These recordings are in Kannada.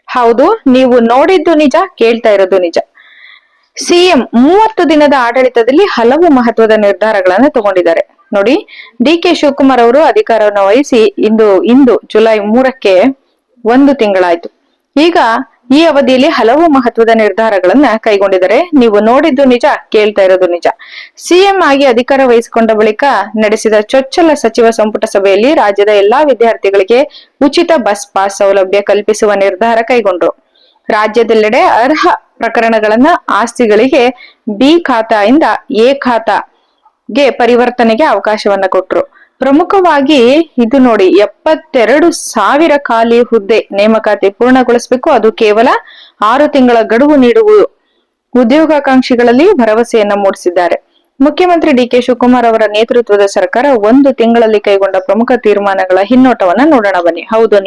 ಹೌದು, ನೀವು ನೋಡಿದ್ದು ನಿಜ, ಕೇಳ್ತಾ ಇರೋದು ನಿಜ. ಸಿಎಂ 30 ದಿನದ ಆಡಳಿತದಲ್ಲಿ ಹಲವು ಮಹತ್ವದ ನಿರ್ಧಾರಗಳನ್ನು ತಗೊಂಡಿದ್ದಾರೆ. ನೋಡಿ, ಡಿ ಕೆ ಶಿವಕುಮಾರ್ ಅವರು ಅಧಿಕಾರವನ್ನು ವಹಿಸಿ ಇಂದು ಜುಲೈ 3ಕ್ಕೆ 1 ತಿಂಗಳಾಯ್ತು. ಈಗ ಈ ಅವಧಿಯಲ್ಲಿ ಹಲವು ಮಹತ್ವದ ನಿರ್ಧಾರಗಳನ್ನ ಕೈಗೊಂಡಿದ್ದಾರೆ. ನೀವು ನೋಡಿದ್ದು ನಿಜ, ಕೇಳ್ತಾ ಇರೋದು ನಿಜ. ಸಿಎಂ ಆಗಿ ಅಧಿಕಾರ ವಹಿಸಿಕೊಂಡ ಬಳಿಕ ನಡೆಸಿದ ಚೊಚ್ಚಲ ಸಚಿವ ಸಂಪುಟ ಸಭೆಯಲ್ಲಿ ರಾಜ್ಯದ ಎಲ್ಲಾ ವಿದ್ಯಾರ್ಥಿಗಳಿಗೆ ಉಚಿತ ಬಸ್ ಪಾಸ್ ಸೌಲಭ್ಯ ಕಲ್ಪಿಸುವ ನಿರ್ಧಾರ ಕೈಗೊಂಡ್ರು. ರಾಜ್ಯದೆಲ್ಲೆಡೆ ಅರ್ಹ ಪ್ರಕರಣಗಳನ್ನ ಆಸ್ತಿಗಳಿಗೆ ಬಿ ಖಾತಾಯಿಂದ ಎ ಖಾತಾಗೆ ಪರಿವರ್ತನೆಗೆ ಅವಕಾಶವನ್ನ ಕೊಟ್ರು. ಪ್ರಮುಖವಾಗಿ ಇದು ನೋಡಿ, 72,000 ಖಾಲಿ ಹುದ್ದೆ ನೇಮಕಾತಿ ಪೂರ್ಣಗೊಳಿಸಬೇಕು. ಅದು ಕೇವಲ 6 ತಿಂಗಳ ಗಡುವು ನೀಡುವುದು ಉದ್ಯೋಗಾಕಾಂಕ್ಷಿಗಳಲ್ಲಿ ಭರವಸೆಯನ್ನ ಮೂಡಿಸಿದ್ದಾರೆ. ಮುಖ್ಯಮಂತ್ರಿ ಡಿ ಕೆ ಶಿವಕುಮಾರ್ ಅವರ ನೇತೃತ್ವದ ಸರ್ಕಾರ 1 ತಿಂಗಳಲ್ಲಿ ಕೈಗೊಂಡ ಪ್ರಮುಖ ತೀರ್ಮಾನಗಳ ಹಿನ್ನೋಟವನ್ನ ನೋಡೋಣ ಬನ್ನಿ. ಹೌದು,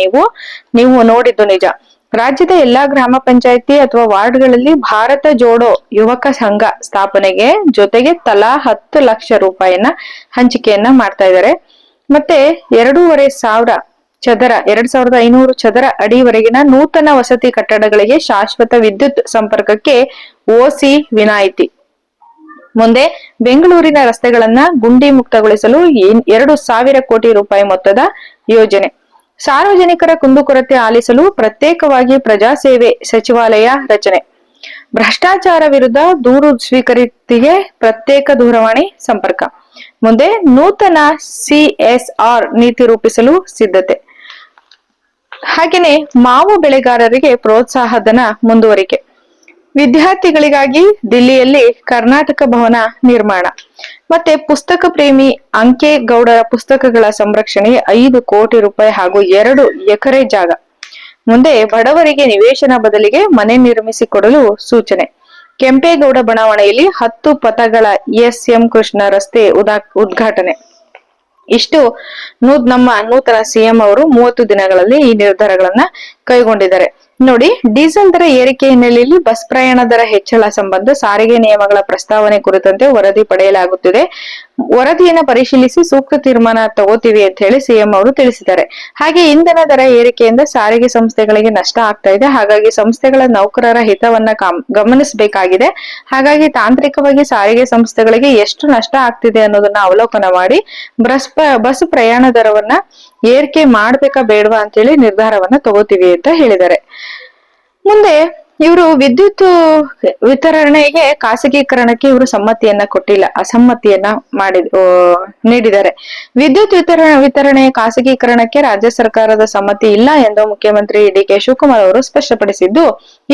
ನೀವು ನೋಡಿದ್ದು ನಿಜ. ರಾಜ್ಯದ ಎಲ್ಲಾ ಗ್ರಾಮ ಪಂಚಾಯತಿ ಅಥವಾ ವಾರ್ಡ್ಗಳಲ್ಲಿ ಭಾರತ ಜೋಡೋ ಯುವಕ ಸಂಘ ಸ್ಥಾಪನೆಗೆ ಜೊತೆಗೆ ತಲಾ 10 ಲಕ್ಷ ರೂಪಾಯಿನ ಹಂಚಿಕೆಯನ್ನ ಮಾಡ್ತಾ ಇದ್ದಾರೆ. ಮತ್ತೆ 2,500 ಚದರ ಅಡಿವರೆಗಿನ ನೂತನ ವಸತಿ ಕಟ್ಟಡಗಳಿಗೆ ಶಾಶ್ವತ ವಿದ್ಯುತ್ ಸಂಪರ್ಕಕ್ಕೆ ಓಸಿ ವಿನಾಯಿತಿ. ಮುಂದೆ ಬೆಂಗಳೂರಿನ ರಸ್ತೆಗಳನ್ನ ಗುಂಡಿ ಮುಕ್ತಗೊಳಿಸಲು 2,000 ಕೋಟಿ ರೂಪಾಯಿ ಮೊತ್ತದ ಯೋಜನೆ. ಸಾರ್ವಜನಿಕರ ಕುಂದುಕೊರತೆ ಆಲಿಸಲು ಪ್ರತ್ಯೇಕವಾಗಿ ಪ್ರಜಾಸೇವೆ ಸಚಿವಾಲಯ ರಚನೆ. ಭ್ರಷ್ಟಾಚಾರ ವಿರುದ್ಧ ದೂರು ಸ್ವೀಕೃತಿಗೆ ಪ್ರತ್ಯೇಕ ದೂರವಾಣಿ ಸಂಪರ್ಕ. ಮುಂದೆ ನೂತನ CSR ನೀತಿ ರೂಪಿಸಲು ಸಿದ್ಧತೆ. ಹಾಗೇನೆ ಮಾವು ಬೆಳೆಗಾರರಿಗೆ ಪ್ರೋತ್ಸಾಹಧನ ಮುಂದುವರಿಕೆ. ವಿದ್ಯಾರ್ಥಿಗಳಿಗಾಗಿ ದಿಲ್ಲಿಯಲ್ಲಿ ಕರ್ನಾಟಕ ಭವನ ನಿರ್ಮಾಣ. ಮತ್ತೆ ಪುಸ್ತಕ ಪ್ರೇಮಿ ಅಂಕೇಗೌಡರ ಪುಸ್ತಕಗಳ ಸಂರಕ್ಷಣೆಗೆ 5 ಕೋಟಿ ರೂಪಾಯಿ ಹಾಗೂ 2 ಎಕರೆ ಜಾಗ. ಮುಂದೆ ಬಡವರಿಗೆ ನಿವೇಶನ ಬದಲಿಗೆ ಮನೆ ನಿರ್ಮಿಸಿಕೊಡಲು ಸೂಚನೆ. ಕೆಂಪೇಗೌಡ ಬಡಾವಣೆಯಲ್ಲಿ 10 ಪಥಗಳ SM ಕೃಷ್ಣ ರಸ್ತೆ ಉದ್ಘಾಟನೆ. ಇಷ್ಟು ನಮ್ಮ ನೂತನ ಸಿಎಂ ಅವರು 30 ದಿನಗಳಲ್ಲಿ ಈ ನಿರ್ಧಾರಗಳನ್ನ ಕೈಗೊಂಡಿದ್ದಾರೆ. ನೋಡಿ, ಡೀಸೆಲ್ ದರ ಏರಿಕೆ ಹಿನ್ನೆಲೆಯಲ್ಲಿ ಬಸ್ ಪ್ರಯಾಣ ದರ ಹೆಚ್ಚಳ ಸಂಬಂಧ ಸಾರಿಗೆ ನಿಯಮಗಳ ಪ್ರಸ್ತಾವನೆ ಕುರಿತಂತೆ ವರದಿ ಪಡೆಯಲಾಗುತ್ತಿದೆ. ವರದಿಯನ್ನ ಪರಿಶೀಲಿಸಿ ಸೂಕ್ತ ತೀರ್ಮಾನ ತಗೋತೀವಿ ಅಂತ ಹೇಳಿ ಸಿಎಂ ಅವರು ತಿಳಿಸಿದ್ದಾರೆ. ಹಾಗೆ ಇಂಧನ ದರ ಏರಿಕೆಯಿಂದ ಸಾರಿಗೆ ಸಂಸ್ಥೆಗಳಿಗೆ ನಷ್ಟ ಆಗ್ತಾ ಇದೆ. ಹಾಗಾಗಿ ಸಂಸ್ಥೆಗಳ ನೌಕರರ ಹಿತವನ್ನ ಗಮನಿಸಬೇಕಾಗಿದೆ. ಹಾಗಾಗಿ ತಾಂತ್ರಿಕವಾಗಿ ಸಾರಿಗೆ ಸಂಸ್ಥೆಗಳಿಗೆ ಎಷ್ಟು ನಷ್ಟ ಆಗ್ತಿದೆ ಅನ್ನೋದನ್ನ ಅವಲೋಕನ ಮಾಡಿ ಬಸ್ ಪ್ರಯಾಣ ದರವನ್ನ ಏರಿಕೆ ಮಾಡ್ಬೇಕಾ ಬೇಡವಾ ಅಂತ ಹೇಳಿ ನಿರ್ಧಾರವನ್ನ ತಗೋತೀವಿ ಅಂತ ಹೇಳಿದ್ದಾರೆ. ಮುಂದೆ ಇವರು ವಿದ್ಯುತ್ ವಿತರಣೆಗೆ ಖಾಸಗೀಕರಣಕ್ಕೆ ಇವರು ಸಮ್ಮತಿಯನ್ನ ಕೊಟ್ಟಿಲ್ಲ, ಅಸಮ್ಮತಿಯನ್ನ ನೀಡಿದ್ದಾರೆ. ವಿದ್ಯುತ್ ವಿತರಣೆ ಖಾಸಗೀಕರಣಕ್ಕೆ ರಾಜ್ಯ ಸರ್ಕಾರದ ಸಮ್ಮತಿ ಇಲ್ಲ ಎಂದು ಮುಖ್ಯಮಂತ್ರಿ ಡಿ ಕೆ ಶಿವಕುಮಾರ್ ಅವರು ಸ್ಪಷ್ಟಪಡಿಸಿದ್ದು,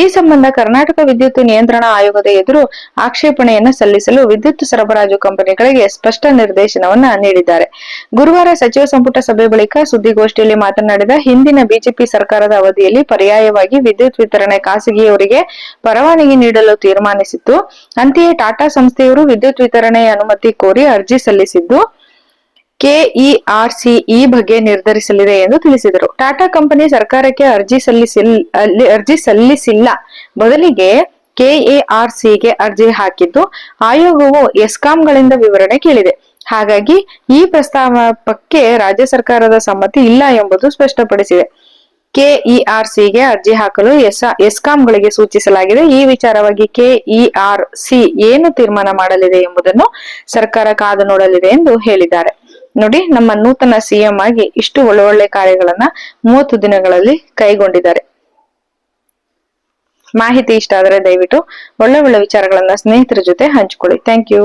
ಈ ಸಂಬಂಧ ಕರ್ನಾಟಕ ವಿದ್ಯುತ್ ನಿಯಂತ್ರಣ ಆಯೋಗದ ಎದುರು ಆಕ್ಷೇಪಣೆಯನ್ನ ಸಲ್ಲಿಸಲು ವಿದ್ಯುತ್ ಸರಬರಾಜು ಕಂಪನಿಗಳಿಗೆ ಸ್ಪಷ್ಟ ನಿರ್ದೇಶನವನ್ನ ನೀಡಿದ್ದಾರೆ. ಗುರುವಾರ ಸಚಿವ ಸಂಪುಟ ಸಭೆ ಬಳಿಕ ಸುದ್ದಿಗೋಷ್ಠಿಯಲ್ಲಿ ಮಾತನಾಡಿದ ಹಿಂದಿನ ಬಿಜೆಪಿ ಸರ್ಕಾರದ ಅವಧಿಯಲ್ಲಿ ಪರ್ಯಾಯವಾಗಿ ವಿದ್ಯುತ್ ವಿತರಣೆ ಖಾಸಗಿಯವರಿಗೆ ಪರವಾನಗಿ ನೀಡಲು ತೀರ್ಮಾನಿಸಿತ್ತು. ಅಂತೆಯೇ ಟಾಟಾ ಸಂಸ್ಥೆಯವರು ವಿದ್ಯುತ್ ವಿತರಣೆಯ ಅನುಮತಿ ಕೋರಿ ಅರ್ಜಿ ಸಲ್ಲಿಸಿದ್ದು ಕೆಇಆರ್ಸಿ ಈ ಬಗ್ಗೆ ನಿರ್ಧರಿಸಲಿದೆ ಎಂದು ತಿಳಿಸಿದರು. ಟಾಟಾ ಕಂಪನಿ ಸರ್ಕಾರಕ್ಕೆ ಅರ್ಜಿ ಸಲ್ಲಿಸಿಲ್ಲ, ಬದಲಿಗೆ ಕೆಎಆರ್ಸಿಗೆ ಅರ್ಜಿ ಹಾಕಿದ್ದು ಆಯೋಗವು ಎಸ್ಕಾಂಗಳಿಂದ ವಿವರಣೆ ಕೇಳಿದೆ. ಹಾಗಾಗಿ ಈ ಪ್ರಸ್ತಾವಕ್ಕೆ ರಾಜ್ಯ ಸರ್ಕಾರದ ಸಮ್ಮತಿ ಇಲ್ಲ ಎಂಬುದು ಸ್ಪಷ್ಟಪಡಿಸಿದೆ. ಕೆಇಆರ್ಸಿಗೆ ಅರ್ಜಿ ಹಾಕಲು ಎಸ್ಕಾಂಗಳಿಗೆ ಸೂಚಿಸಲಾಗಿದೆ. ಈ ವಿಚಾರವಾಗಿ ಕೆಇಆರ್ಸಿ ಏನು ತೀರ್ಮಾನ ಮಾಡಲಿದೆ ಎಂಬುದನ್ನು ಸರ್ಕಾರ ಕಾದು ನೋಡಲಿದೆ ಎಂದು ಹೇಳಿದ್ದಾರೆ. ನೋಡಿ, ನಮ್ಮ ನೂತನ ಸಿಎಂ ಆಗಿ ಇಷ್ಟು ಒಳ್ಳೊಳ್ಳೆ ಕಾರ್ಯಗಳನ್ನ 30 ದಿನಗಳಲ್ಲಿ ಕೈಗೊಂಡಿದ್ದಾರೆ. ಮಾಹಿತಿ ಇಷ್ಟ ಆದ್ರೆ ದಯವಿಟ್ಟು ಒಳ್ಳೆ ವಿಚಾರಗಳನ್ನ ಸ್ನೇಹಿತರ ಜೊತೆ ಹಂಚಿಕೊಳ್ಳಿ. Thank you.